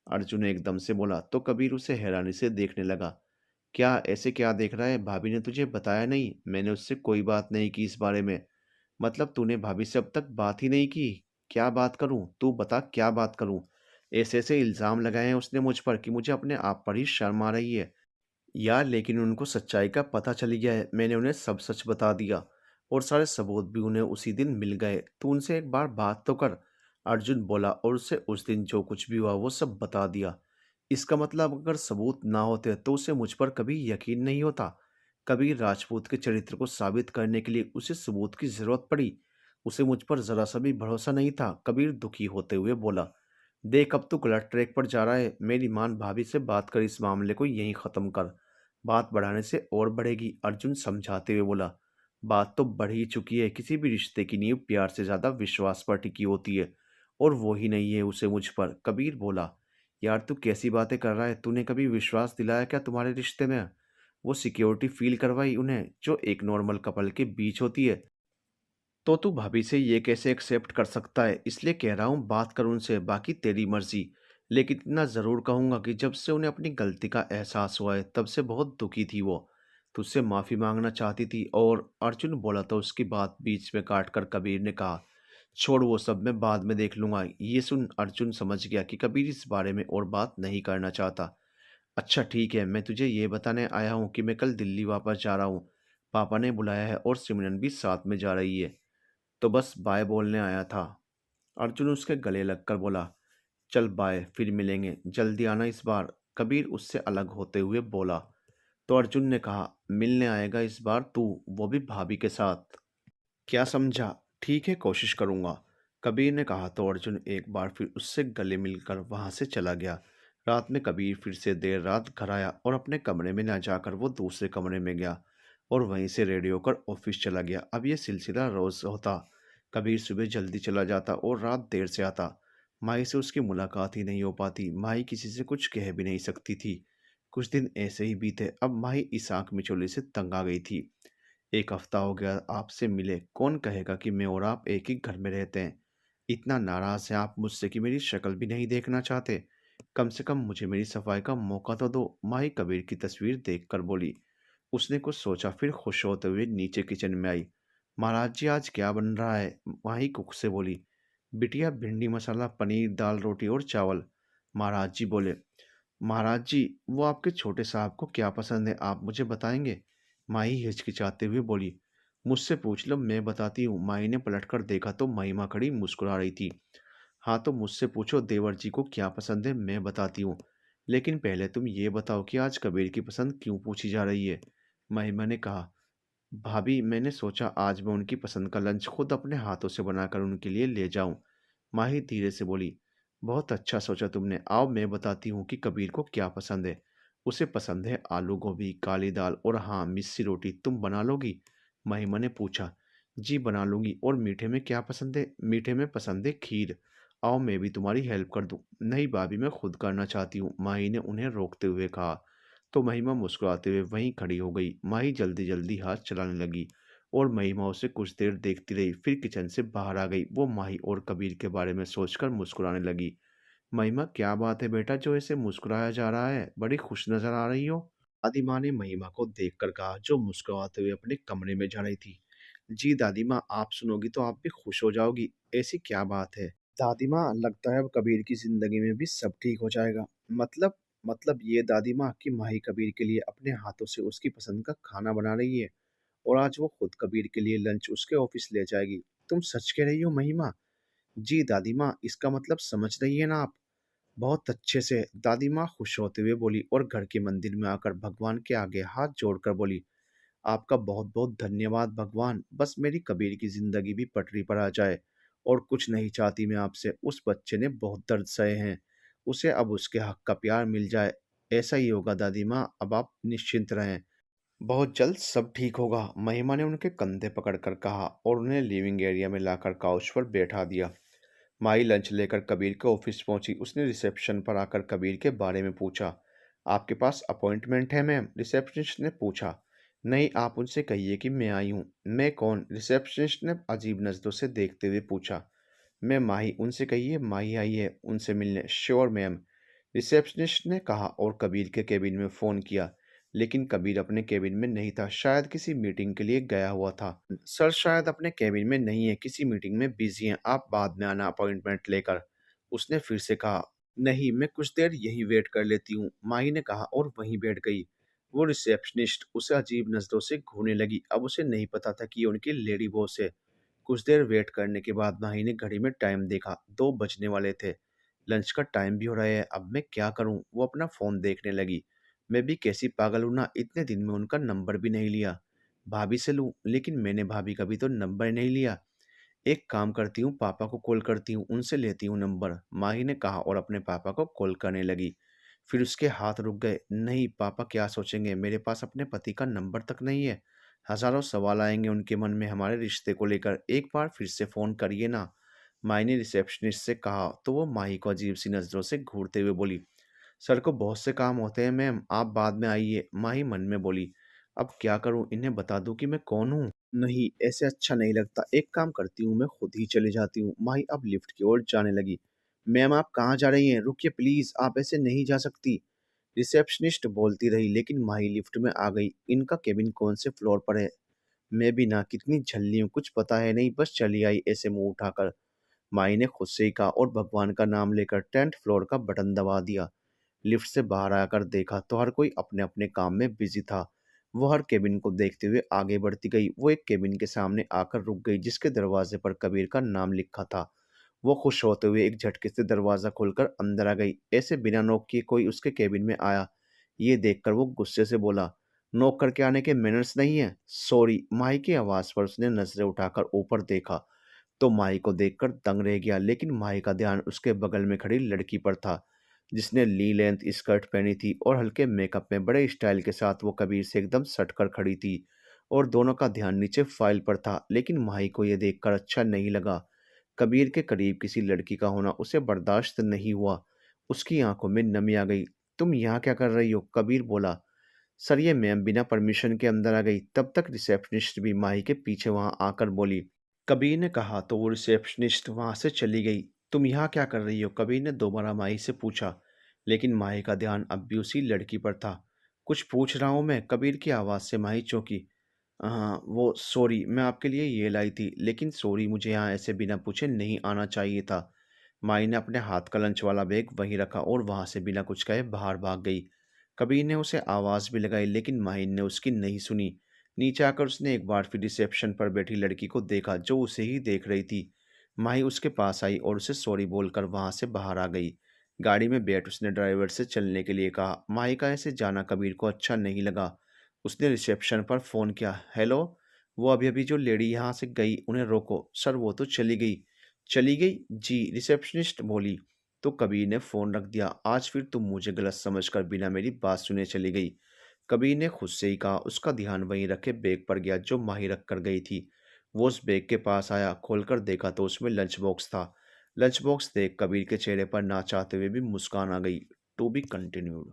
अर्जुन ने एकदम से बोला तो कबीर उसे हैरानी से देखने लगा। क्या ऐसे क्या देख रहा है, भाभी ने तुझे बताया नहीं? मैंने उससे कोई बात नहीं की इस बारे में। मतलब तूने भाभी से अब तक बात ही नहीं की? क्या बात करूं, तू बता क्या बात करूं? ऐसे ऐसे इल्ज़ाम लगाए हैं उसने मुझ पर कि मुझे अपने आप पर ही शर्म आ रही है। यार लेकिन उनको सच्चाई का पता चल गया है, मैंने उन्हें सब सच बता दिया और सारे सबूत भी उन्हें उसी दिन मिल गए। तू उनसे एक बार बात तो कर, अर्जुन बोला और उसे उस दिन जो कुछ भी हुआ वो सब बता दिया। इसका मतलब अगर सबूत ना होते तो उसे मुझ पर कभी यकीन नहीं होता। कबीर राजपूत के चरित्र को साबित करने के लिए उसे सबूत की जरूरत पड़ी। उसे मुझ पर जरा सा भी भरोसा नहीं था, कबीर दुखी होते हुए बोला। देख अब तू गलत ट्रैक पर जा रहा है, मेरी मान भाभी से बात कर, इस मामले को यहीं ख़त्म कर, बात बढ़ाने से और बढ़ेगी, अर्जुन समझाते हुए बोला। बात तो बढ़ ही चुकी है, किसी भी रिश्ते की नींव प्यार से ज़्यादा विश्वास पर टिकी होती है और वो ही नहीं है उसे मुझ पर, कबीर बोला। यार तू कैसी बातें कर रहा है, तूने कभी विश्वास दिलाया क्या तुम्हारे रिश्ते में? वो सिक्योरिटी फील करवाई उन्हें जो एक नॉर्मल कपल के बीच होती है? तो तू भाभी से ये कैसे एक्सेप्ट कर सकता है? इसलिए कह रहा हूँ बात कर उनसे, बाकी तेरी मर्जी। लेकिन इतना ज़रूर कहूँगा कि जब से उन्हें अपनी गलती का एहसास हुआ है तब से बहुत दुखी थी वो, तुझसे माफ़ी मांगना चाहती थी। और अर्जुन बोला तो उसकी बात बीच में काट कर कबीर ने कहा, छोड़ वो सब, मैं बाद में देख लूँगा। ये सुन अर्जुन समझ गया कि कबीर इस बारे में और बात नहीं करना चाहता। अच्छा ठीक है, मैं तुझे ये बताने आया हूँ कि मैं कल दिल्ली वापस जा रहा हूँ, पापा ने बुलाया है और सिमरन भी साथ में जा रही है, तो बस बाय बोलने आया था। अर्जुन उसके गले लगकर बोला। चल बाय, फिर मिलेंगे, जल्दी आना इस बार, कबीर उससे अलग होते हुए बोला। तो अर्जुन ने कहा, मिलने आएगा इस बार तू, वो भी भाभी के साथ? क्या समझा? ठीक है कोशिश करूंगा, कबीर ने कहा तो अर्जुन एक बार फिर उससे गले मिलकर वहां से चला गया। रात में कबीर फिर से देर रात घर आया और अपने कमरे में ना जाकर वो दूसरे कमरे में गया और वहीं से रेडियो कर ऑफिस चला गया। अब यह सिलसिला रोज होता। कबीर सुबह जल्दी चला जाता और रात देर से आता। माही से उसकी मुलाकात ही नहीं हो पाती। माही किसी से कुछ कह भी नहीं सकती थी। कुछ दिन ऐसे ही बीते। अब माही इस आंख मिचौली से तंग आ गई थी। 1 हफ्ता हो गया आपसे मिले, कौन कहेगा कि मैं और आप एक ही घर में रहते हैं? इतना नाराज़ हैं आप मुझसे कि मेरी शक्ल भी नहीं देखना चाहते? कम से कम मुझे मेरी सफाई का मौका तो दो। माही कबीर की तस्वीर देखकर बोली। उसने कुछ सोचा, फिर खुश होते हुए नीचे किचन में आई। महाराज जी, आज क्या बन रहा है? माही कुक से बोली। बिटिया, भिंडी मसाला, पनीर, दाल, रोटी और चावल। महाराज जी बोले। महाराज जी, वो आपके छोटे साहब को क्या पसंद है, आप मुझे बताएंगे? माही हिचकिचाते हुए बोली। मुझसे पूछ लो, मैं बताती हूँ। माही ने पलटकर देखा तो महिमा खड़ी मुस्कुरा रही थी। हाँ, तो मुझसे पूछो देवर जी को क्या पसंद है, मैं बताती हूँ। लेकिन पहले तुम ये बताओ कि आज कबीर की पसंद क्यों पूछी जा रही है? महिमा ने कहा। भाभी, मैंने सोचा आज मैं उनकी पसंद का लंच खुद अपने हाथों से बनाकर उनके लिए ले जाऊं। माही धीरे से बोली। बहुत अच्छा सोचा तुमने। आओ मैं बताती हूँ कि कबीर को क्या पसंद है। उसे पसंद है आलू गोभी, काली दाल और हाँ, मिस्सी रोटी। तुम बना लोगी? महिमा ने पूछा। जी बना लूंगी। और मीठे में क्या पसंद है? मीठे में पसंद है खीर। आओ मैं भी तुम्हारी हेल्प कर दूं। नहीं भाभी, मैं खुद करना चाहती हूँ, माही ने उन्हें रोकते हुए कहा। तो महिमा मुस्कुराते हुए वहीं खड़ी हो गई। माही जल्दी जल्दी हाथ चलाने लगी और महिमा उसे कुछ देर देखती रही, फिर किचन से बाहर आ गई। वो माही और कबीर के बारे में सोचकर मुस्कुराने लगी। महिमा, क्या बात है बेटा, जो ऐसे मुस्कुराया जा रहा है? बड़ी खुश नजर आ रही हो। दादी माँ ने महिमा को देखकर कहा, जो मुस्कुराते हुए अपने कमरे में जा रही थी। जी दादी माँ, आप सुनोगी तो आप भी खुश हो जाओगी। ऐसी क्या बात है? दादी माँ, लगता है अब कबीर की जिंदगी में भी सब ठीक हो जाएगा। मतलब ये दादी माँ कि माही कबीर के लिए अपने हाथों से उसकी पसंद का खाना बना रही है और आज वो खुद कबीर के लिए लंच उसके ऑफिस ले जाएगी। तुम सच कह रही हो महिमा? जी दादी माँ, इसका मतलब समझ रही है ना आप? बहुत अच्छे से, दादी माँ खुश होते हुए बोली और घर के मंदिर में आकर भगवान के आगे हाथ जोड़कर बोली। आपका बहुत बहुत धन्यवाद भगवान। बस मेरी कबीर की जिंदगी भी पटरी पर आ जाए। और कुछ नहीं चाहती मैं आपसे। उस बच्चे ने बहुत दर्द सहे हैं। उसे अब उसके हक का प्यार मिल जाए। ऐसा ही होगा दादी माँ, अब आप निश्चिंत रहें। बहुत जल्द सब ठीक होगा, महिमा ने उनके कंधे पकड़कर कहा और उन्हें लिविंग एरिया में लाकर काउच पर बैठा दिया। माई लंच लेकर कबीर के ऑफिस पहुंची। उसने रिसेप्शन पर आकर कबीर के बारे में पूछा। आपके पास अपॉइंटमेंट है मैम? रिसेप्शनिस्ट ने पूछा। नहीं, आप उनसे कहिए कि मैं आई हूँ। मैं कौन? रिसेप्शनिस्ट ने अजीब नज़रों से देखते हुए पूछा। मैं माही, उनसे कहिए माही आई है उनसे मिलने। श्योर मैम, रिसेप्शनिस्ट ने कहा और कबीर के केबिन में फ़ोन किया। लेकिन कबीर अपने केबिन में नहीं था, शायद किसी मीटिंग के लिए गया हुआ था। सर शायद अपने केबिन में नहीं है, किसी मीटिंग में बिजी हैं, आप बाद में आना अपॉइंटमेंट लेकर। उसने फिर से कहा। नहीं, मैं कुछ देर यहीं वेट कर लेती हूँ, माही ने कहा और वहीं बैठ गई। वो रिसेप्शनिस्ट उसे अजीब नज़रों से घूरने लगी। अब उसे नहीं पता था कि ये उनकी लेडी बॉस है। कुछ देर वेट करने के बाद माही ने घड़ी में टाइम देखा, 2 बजने वाले थे। लंच का टाइम भी हो रहा है, अब मैं क्या करूं? वो अपना फ़ोन देखने लगी। मैं भी कैसी पागल हूं ना, इतने दिन में उनका नंबर भी नहीं लिया। भाभी से लूं, लेकिन मैंने भाभी का भी तो नंबर नहीं लिया। एक काम करती हूँ, पापा को कॉल करती हूँ, उनसे लेती हूँ नंबर, माही ने कहा और अपने पापा को कॉल करने लगी। फिर उसके हाथ रुक गए। नहीं, पापा क्या सोचेंगे, मेरे पास अपने पति का नंबर तक नहीं है। हजारों सवाल आएंगे उनके मन में हमारे रिश्ते को लेकर। एक बार फिर से फ़ोन करिए ना, माही ने रिसेप्शनिस्ट से कहा। तो वो माही को अजीब सी नज़रों से घूरते हुए बोली। सर को बहुत से काम होते हैं मैम, आप बाद में आइए, माही मन में बोली। अब क्या करूं, इन्हें बता दूं कि मैं कौन हूं? नहीं, ऐसे अच्छा नहीं लगता। एक काम करती हूँ, मैं खुद ही चली जाती हूँ। माही अब लिफ्ट की ओर जाने लगी। मैम, आप कहाँ जा रही हैं? रुकिए प्लीज, आप ऐसे नहीं जा सकती। रिसेप्शनिस्ट बोलती रही, लेकिन माही लिफ्ट में आ गई। इनका केबिन कौन से फ्लोर पर है? मैं भी ना कितनी झल्ली हूँ, कुछ पता है नहीं, बस चली आई ऐसे मुंह उठाकर। माही ने खुद से ही कहा और भगवान का नाम लेकर 10th फ्लोर का बटन दबा दिया। लिफ्ट से बाहर आकर देखा तो हर कोई अपने अपने काम में बिजी था। वो हर केबिन को देखते हुए आगे बढ़ती गई। वो एक केबिन के सामने आकर रुक गई, जिसके दरवाजे पर कबीर का नाम लिखा था। वो खुश होते हुए एक झटके से दरवाज़ा खोलकर अंदर आ गई। ऐसे बिना नॉक किए कोई उसके केबिन में आया, ये देखकर वो गुस्से से बोला। नॉक करके आने के मैनर्स नहीं है? सॉरी, माही की आवाज़ पर उसने नजरें उठाकर ऊपर देखा तो माही को देखकर दंग रह गया। लेकिन माही का ध्यान उसके बगल में खड़ी लड़की पर था, जिसने ली लेंथ स्कर्ट पहनी थी और हल्के मेकअप में बड़े स्टाइल के साथ वो कबीर से एकदम सटकर खड़ी थी। और दोनों का ध्यान नीचे फाइल पर था, लेकिन माही को यह देखकर अच्छा नहीं लगा। कबीर के करीब किसी लड़की का होना उसे बर्दाश्त नहीं हुआ। उसकी आंखों में नमी आ गई। तुम यहाँ क्या कर रही हो? कबीर बोला। सर, ये मैम बिना परमिशन के अंदर आ गई। तब तक रिसेप्शनिस्ट भी माही के पीछे वहां आकर बोली। कबीर ने कहा तो वो रिसेप्शनिस्ट वहां से चली गई। तुम यहाँ क्या कर रही हो? कबीर ने दोबारा माही से पूछा, लेकिन माही का ध्यान अब भी उसी लड़की पर था। कुछ पूछ रहा हूँ मैं, कबीर की आवाज़ से माही चौंकी। हाँ, वो सॉरी, मैं आपके लिए ये लाई थी, लेकिन सॉरी, मुझे यहाँ ऐसे बिना पूछे नहीं आना चाहिए था। माही ने अपने हाथ का लंच वाला बैग वहीं रखा और वहां से बिना कुछ कहे बाहर भाग गई। कबीर ने उसे आवाज़ भी लगाई, लेकिन माही ने उसकी नहीं सुनी। नीचे आकर उसने एक बार फिर रिसेप्शन पर बैठी लड़की को देखा, जो उसे ही देख रही थी। माही उसके पास आई और उसे सॉरी बोलकर वहां से बाहर आ गई। गाड़ी में बैठ उसने ड्राइवर से चलने के लिए कहा। माही का ऐसे जाना कबीर को अच्छा नहीं लगा। उसने रिसेप्शन पर फ़ोन किया। हेलो, वो अभी अभी जो लेडी यहाँ से गई, उन्हें रोको। सर, वो तो चली गई। चली गई? जी, रिसेप्शनिस्ट बोली। तो कबीर ने फ़ोन रख दिया। आज फिर तुम मुझे गलत समझकर बिना मेरी बात सुने चली गई। कबीर ने खुद से ही कहा। उसका ध्यान वहीं रखे बैग पर गया जो माही रख कर गई थी। वो उस बैग के पास आया, खोलकर देखा तो उसमें लंच बॉक्स था। लंच बॉक्स देख कबीर के चेहरे पर ना चाहते हुए भी मुस्कान आ गई। To be continued.